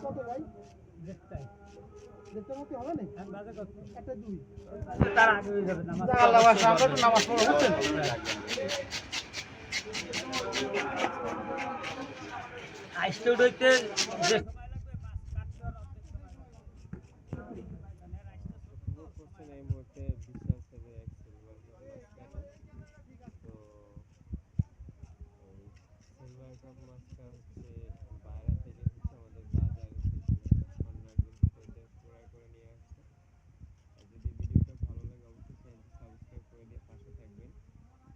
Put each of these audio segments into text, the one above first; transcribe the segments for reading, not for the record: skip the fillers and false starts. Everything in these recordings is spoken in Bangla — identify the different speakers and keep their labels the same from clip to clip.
Speaker 1: কত ভাই?
Speaker 2: দেখতাই
Speaker 1: দেখতে মতো হবে না?
Speaker 2: আমি বাজে কত
Speaker 1: একটা দুই।
Speaker 2: তার আগে হয়ে যাবে নামাজ
Speaker 1: আল্লাহ বাসা আমরা তো নামাজ পড়ব বুঝছেন?
Speaker 2: আইসতে উঠতে যে
Speaker 3: করছেন এই মুহূর্তে বিশাল সাইজের এক সিলভার কাপ মাছ কাটা। তো এই সিলভার কাপ মাছটা হচ্ছে বাইরে থেকে হচ্ছে আমাদের বাজারে থেকে অন্য একজন ক্রেতা ক্রয় করে নিয়ে আসছে। আর যদি ভিডিওটা ভালো লাগে অবশ্যই চ্যানেলটি সাবস্ক্রাইব করে দিয়ে পাশে থাকবেন। আর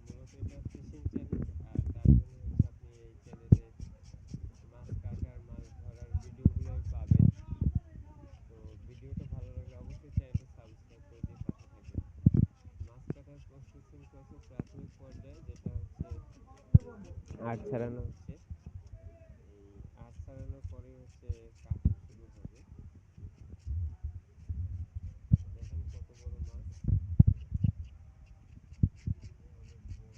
Speaker 3: মূলত এটা ফিশিং চ্যানেল, আর তার জন্য হচ্ছে আপনি এই চ্যানেলে মাছ কাটার মাছ ধরার ভিডিওগুলোই পাবেন। তো ভিডিওটা ভালো লাগলে অবশ্যই চ্যানেলটি সাবস্ক্রাইব করে দিয়ে পাশে থাকবেন। মাছ কাটার প্রসেসিং চলছে প্রাথমিক পর্যায়ে, যেটা হচ্ছে আট ছাড়ানো হচ্ছে। এই আট ছাড়ানোর পরে হচ্ছে কাটিং শুরু হবে। দেখেন কত বড় মাছ, অনেক বড়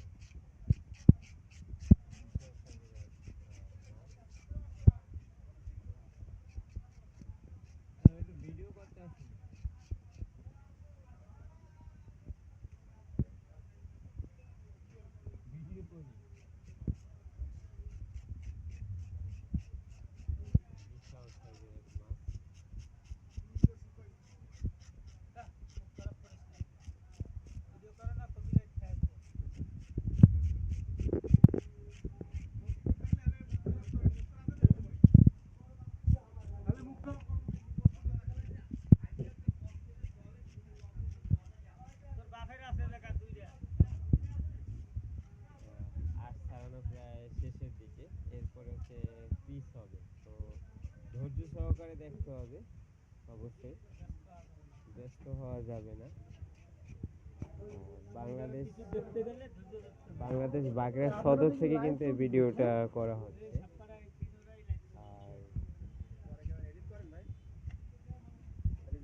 Speaker 3: বিশাল সাইজের এক মাছ। একটু ভিডিও করতে আসি, ভিডিও করি। বিশাল সাইজের এক মাছ।
Speaker 2: ভিডিও করে না কপিরাইট খায় তোর বাপের আছে দেখা দুইটা
Speaker 3: আট ছাড়ানো প্রায় শেষের দিকে, এরপরে হচ্ছে পিস হবে। তো ধৈর্য সহকারে দেখতে হবে, অবশ্যই ব্যস্ত হওয়া যাবে না। বাংলাদেশ
Speaker 2: দেখতে গেলে ধৈর্য ধরতে হবে
Speaker 3: বাংলাদেশ বাগেরহাট সদর থেকে কিন্তু এই ভিডিওটা করা হচ্ছে।
Speaker 2: সবকটা তিনটাই লাইট
Speaker 3: আর
Speaker 1: এডিট করেন ভাই? এই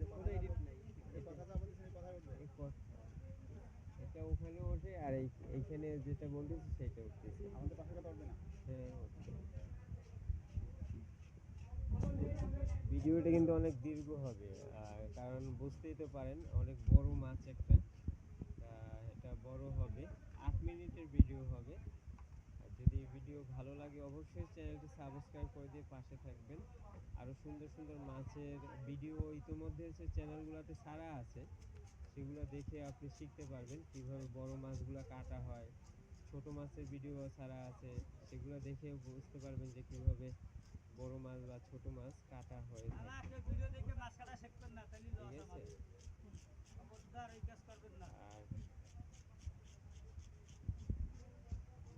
Speaker 1: কথা যা বলছেন এই কথাই বলবেন।
Speaker 3: এটা ওখানে ওঠে, আর এইখানে যেটা বলতেছি সেটা উঠতেছে।
Speaker 1: আমাদের পাশে কথা বলবে না।
Speaker 3: হ্যাঁ, উঠছে। ভিডিওটা কিন্তু অনেক দীর্ঘ হবে, কারণ বুঝতেই তো পারেন অনেক বড় মাছ একটা। এটা বড় হবে, 8 মিনিটের ভিডিও হবে। আর যদি ভিডিও ভালো লাগে অবশ্যই চ্যানেলটি সাবস্ক্রাইব করে দিয়ে পাশে থাকবেন। আরো সুন্দর সুন্দর মাছের ভিডিও ইতিমধ্যে হচ্ছে চ্যানেলগুলোতে ছাড়া আছে, সেগুলো দেখে আপনি শিখতে পারবেন কিভাবে বড় মাছগুলো কাটা হয়। ছোট মাছের ভিডিও ছাড়া আছে, সেগুলো দেখে বুঝতে পারবেন যে কিভাবে বড় মাছ বা ছোট মাছ কাটা হয়ে
Speaker 2: মামা
Speaker 3: থাকে।
Speaker 2: আপনি ভিডিও দেখে মাছ কাটা শিখবেন না তাহলে লস
Speaker 3: ঠিক আছে।
Speaker 2: আমাদের খবরদার এই কাজ করবেন না
Speaker 3: আর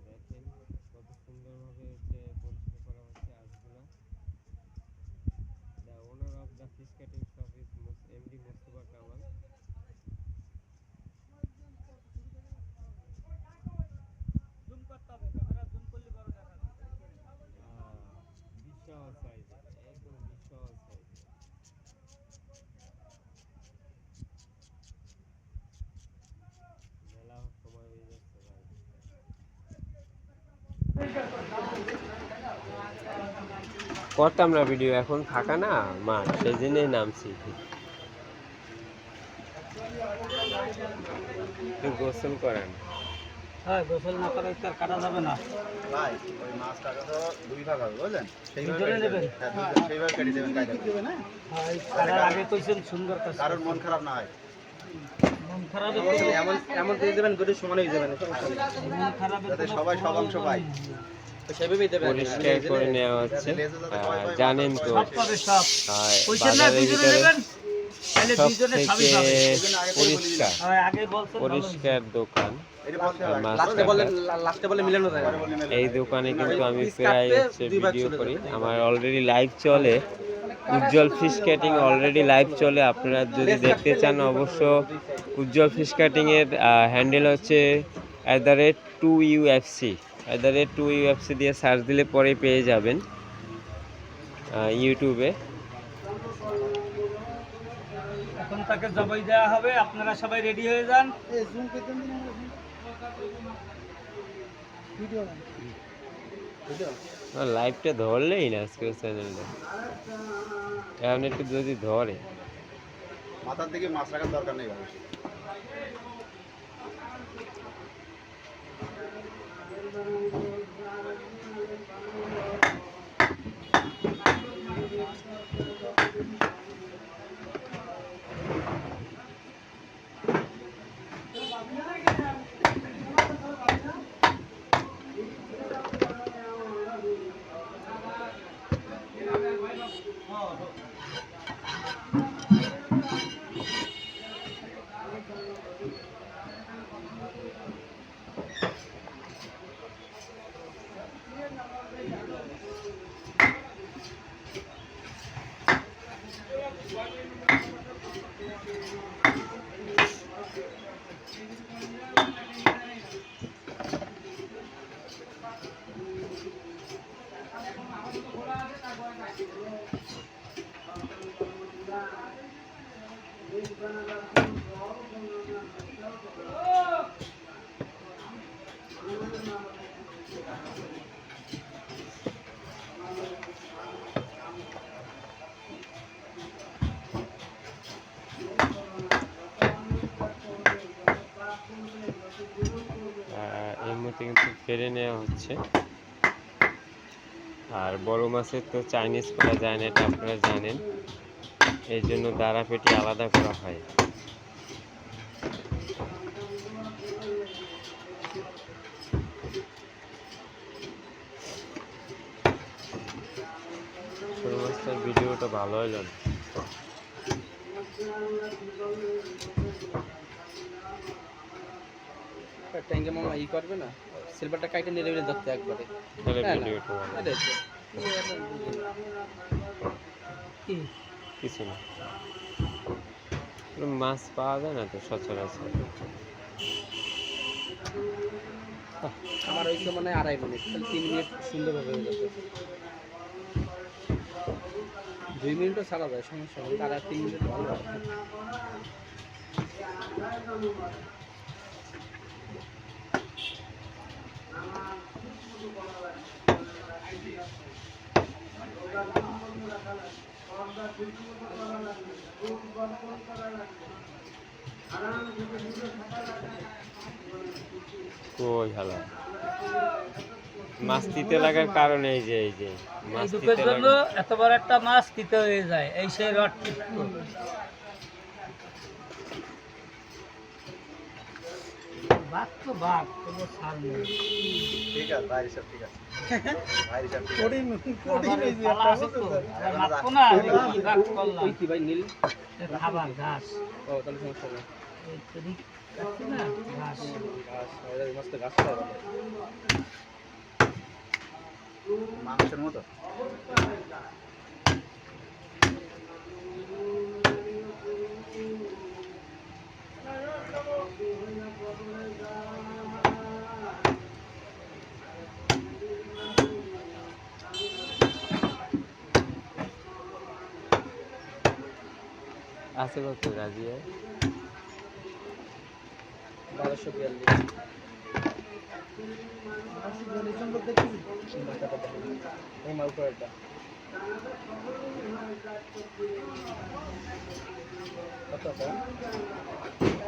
Speaker 3: দেখেন কত সুন্দরভাবে হচ্ছে পরিষ্কার করা হচ্ছে আঁশগুলা। The owner of the fish cutting shop is MD Mustafa Kamal.
Speaker 2: Zoom করতে হবে ক্যামেরা জুম করলে বড় দেখা যায়
Speaker 3: বিশাল সাইজের, একদম বিশাল সাইজের। মেলা সময় হয়ে যাচ্ছে ভাই। করতাম না ভিডিও, এখন ফাঁকা না মাঠ, সেই জন্যই নামছি। একটু গোসল করেন।
Speaker 2: হ্যাঁ গোসল না করে তার কাটা যাবে না
Speaker 1: ভাই ওই মাছ কাটা তো দুই ভাগ হবে বুঝলেন?
Speaker 2: দুজনে নেবেন?
Speaker 1: সেইভাবে কেটে দেবেন কায়দা করে।
Speaker 2: হয় কাটার আগে কইছেন সুন্দর কাজ
Speaker 1: কারোর মন খারাপ না হয়।
Speaker 2: মন খারাপ
Speaker 1: এমন এমন দিয়ে দেবেন গতি সমান হয়ে যাবেন,
Speaker 2: মন খারাপ
Speaker 1: যাতে সবাই সব অংশ পায়। তো সেভাবেই দেবেন।
Speaker 3: পরিষ্কার করে নেওয়া হচ্ছে। জানেন তো
Speaker 2: সব পাবে সব কইছেন না
Speaker 3: বাজারের
Speaker 2: দুজনে
Speaker 3: ভিতরে
Speaker 2: নেবেন তাহলে
Speaker 3: সব
Speaker 2: দুজনে সবই
Speaker 3: থেকে
Speaker 2: পাবে
Speaker 3: পরিষ্কার
Speaker 2: হয় আগে বলছেন
Speaker 3: পরিষ্কার দোকান।
Speaker 1: এটা বলতে হবে।
Speaker 3: মাছ
Speaker 1: লাস্টে বললে লাস্টে বলে মিলানো যায়।
Speaker 3: এই দোকানে কিন্তু আমি প্রায় হচ্ছে ভিডিও করি, আমার অলরেডি লাইভ চলে। উজ্জ্বল ফিশ কাটিং অলরেডি লাইভ চলে, আপনারা যদি দেখতে চান অবশ্য উজ্জ্বল ফিশ কাটিং এর হ্যান্ডেল হচ্ছে @2UFC, @2UFC দিয়ে সার্চ দিলে পরে পেয়ে যাবেন ইউটিউবে।
Speaker 2: এখন তাকে জবাই দেওয়া হবে আপনারা সবাই রেডি হয়ে যান
Speaker 1: জুম করতে দিন ভিডিও বুঝছো?
Speaker 3: লাইভটা ধরলেই না আজকে চ্যানেলটা এখন একটু যদি ধরে
Speaker 4: মাথার দিকে মাছ রাখার দরকার নেই ভাই।
Speaker 3: এই মুহূর্তে কিন্তু ফেলে নেওয়া হচ্ছে। আর বড় মাছের তো চাইনিজ করা যায় না, এটা আপনারা জানেন, এই জন্য দাঁড়া পেটি আলাদা করা হয়। ছোট মাছটার ভিডিওটা ভালো হইল না।
Speaker 1: ট্যাঙ্কে মামা ই করবে না, সিলভারটা কাইটে নিয়ে লেগে ধরতে একবারে।
Speaker 3: তাহলে
Speaker 1: হ্যাঁ না?
Speaker 3: ভিডিওটা ভালো।
Speaker 1: এটাই তো।
Speaker 2: কি
Speaker 3: কিছু না, মাছ পাওয়া যায় না তো সচরাচর।
Speaker 1: আমার হয়েছে মানে 2.5 মিনিট, তাহলে 3 মিনিট সুন্দরভাবে হয়ে যাবে। 2 মিনিটও ছাড়া যায়, সমস্যা নেই, তার আর 3 মিনিট ভালো হবে।
Speaker 3: কই হালা মাছ তিতে লাগার কারণে এই যে
Speaker 2: এই
Speaker 3: মাছ
Speaker 2: দুঃখের
Speaker 3: তিতে
Speaker 2: জন্য
Speaker 3: লাগে।
Speaker 2: এত বড় একটা মাছ দিতে হয়ে যায়, এই সেই রড টিপতো। বাঘ তো বাঘ, তবু ছাড় নেই।
Speaker 4: ঠিক আছে ভাই, সব ঠিক আছে ভাই, সব ঠিক আছে।
Speaker 2: আবার পালা আছে তো, আবার মারবো না, আমি কি বাঘ করলাম?
Speaker 1: ওই কি ভাই নীল?
Speaker 2: এ খাবার ঘাস,
Speaker 1: ও তাহলে সমস্যা নেই।
Speaker 2: এই তরি কাটছি না ঘাস।
Speaker 1: ঘাস, এই মাছটা ঘাস খাওয়া ভালো।
Speaker 4: মানুষের মতো
Speaker 3: আছে কত রাজি হয়?
Speaker 1: 1242 এই মাল কয়টা? কত আছে?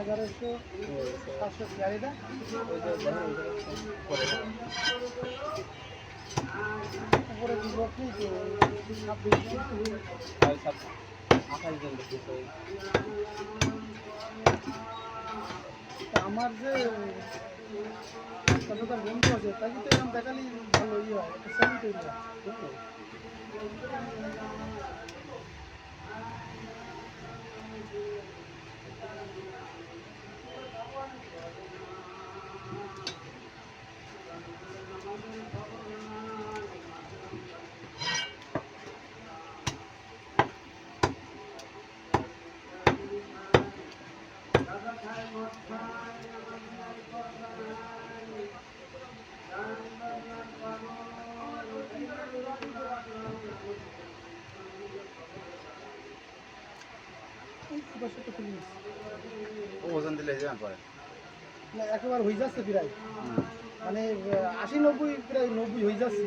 Speaker 1: 1100 500 গাড়িটা ওই যে দেখেন উপরে কি বক্স নেই তো 26 28 জন দেখতেছে। আমার যে কতটা বন্ধু আছে তাকে তো এরকম দেখালি ভালো ইয়ে হয়, একটা সেমি তৈরি হয়।
Speaker 4: ওজন দিলে যান পরে।
Speaker 1: না একেবারে হয়ে যাচ্ছে প্রায়।
Speaker 5: মানে 80-90 প্রায় 90 হয়ে যাচ্ছে।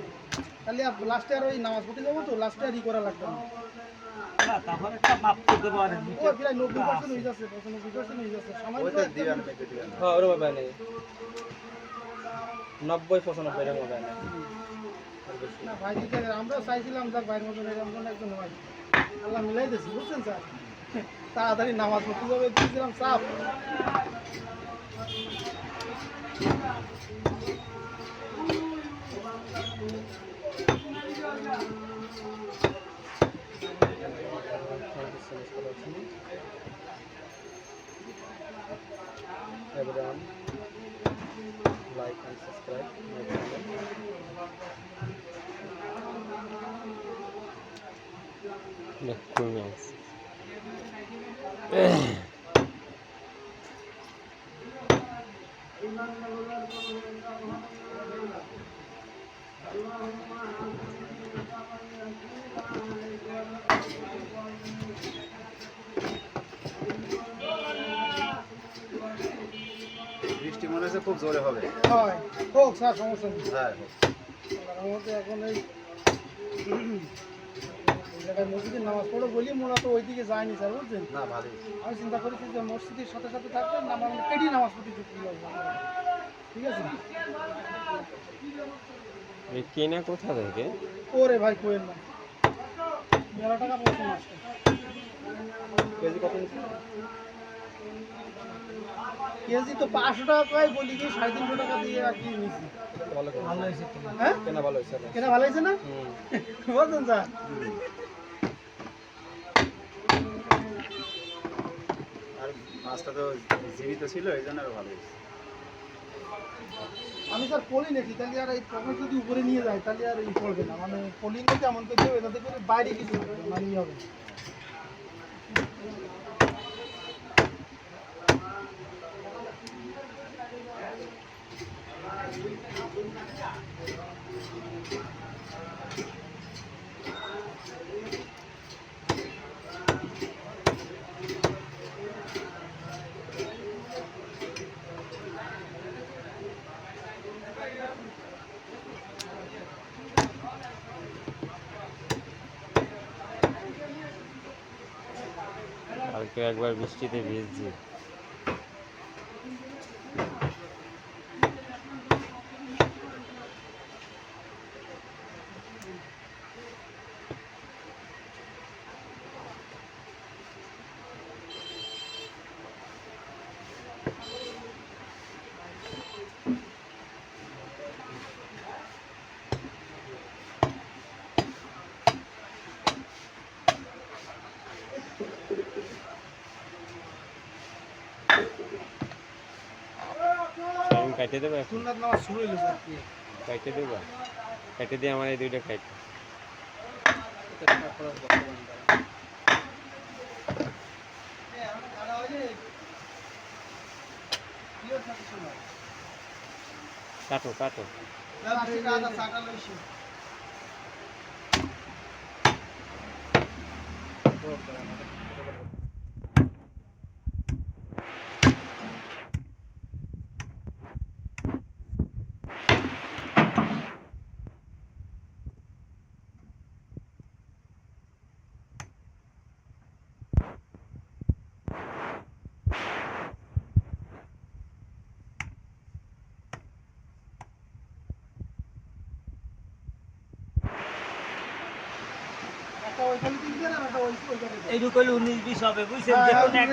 Speaker 5: তাহলে লাস্টে আর ওই নামাজ পড়তে যাবো তো, লাস্টে আর ই করা লাগবে না।
Speaker 2: না তারপরে একটা মাপ করতে পারেন
Speaker 5: ও প্রায় 90% হয়ে যাচ্ছে, 95% হয়ে যাচ্ছে। সামান্য
Speaker 4: ওইটা
Speaker 5: একটা
Speaker 4: দিবেন মেপে দিবেন
Speaker 1: হ্যাঁ ওরকম ব্যাপার নেই 90-95 এরকম ব্যাপার নেই
Speaker 5: না ভাই দিতে আমরাও চাইছিলাম যাক ভাইয়ের মতন এরকম যেন একজন হয়। আল্লাহ মিলাই দিয়েছি বুঝছেন স্যার। তাড়াতাড়ি নামাজ পড়তে যাবে দিয়েছিলাম চাপ।
Speaker 1: everyone like and subscribe my channel
Speaker 3: দেখুন মাছ
Speaker 4: বৃষ্টি মনে হচ্ছে খুব জোরে হবে
Speaker 5: হয় হোক স্যার, সমস্যা নেই।
Speaker 4: হ্যাঁ
Speaker 5: আমার মধ্যে এখন এই জায়গায় মসজিদের নামাজ পড়ো বলি মূলত ওইদিকে যায়নি স্যার বুঝছেন।
Speaker 4: না ভালোই
Speaker 5: আমি চিন্তা করেছি যে মসজিদের সাথে সাথে থাকলে নামাজ কেটে নামাজ পড়তে চুক্তি লাগবে। ঠিক আছে
Speaker 3: এই কেনা কোথা থেকে?
Speaker 5: ওরে ভাই কোয়েন না, মেলা টাকা পড়ছে মাছটা।
Speaker 1: কেজি কত নিচ্ছে
Speaker 5: কেজি তো 500 টাকা পাই বলি কি 350 টাকা দিয়ে আর কি নিছি।
Speaker 1: ভালো করে
Speaker 2: ভালো হয়েছে তো।
Speaker 5: হ্যাঁ
Speaker 1: কেনা ভালো হয়েছে
Speaker 5: কেনা ভালো হয়েছে না বুঝছেন স্যার।
Speaker 4: আর মাছটা তো জীবিত ছিল এই জন্য আরো ভালো হয়েছে
Speaker 5: আমি স্যার পলি নাকি তাহলে আর এই পকেট যদি উপরে নিয়ে যায় তাহলে আর ই করবে না, মানে পলি নিতে এমন করতে হবে যাতে করে বাইরে কিছু মানে ই হবে।
Speaker 3: কালকে একবার বৃষ্টিতে ভিজছি। আমি কাটে দেবো এখন?
Speaker 5: সুন্নাত নামাজ শুরু হইলো স্যার।
Speaker 3: কাটে দেবো? কাটে দিয়ে আমার এই দুইটা কাটে। কাটো কাটো।
Speaker 5: একটা ওইখানে দিয়ে দেন আর একটা ওইখানে দিয়ে দেন।
Speaker 2: এইটুকু 19-20 হবে বুঝছেন, যে কোনো এক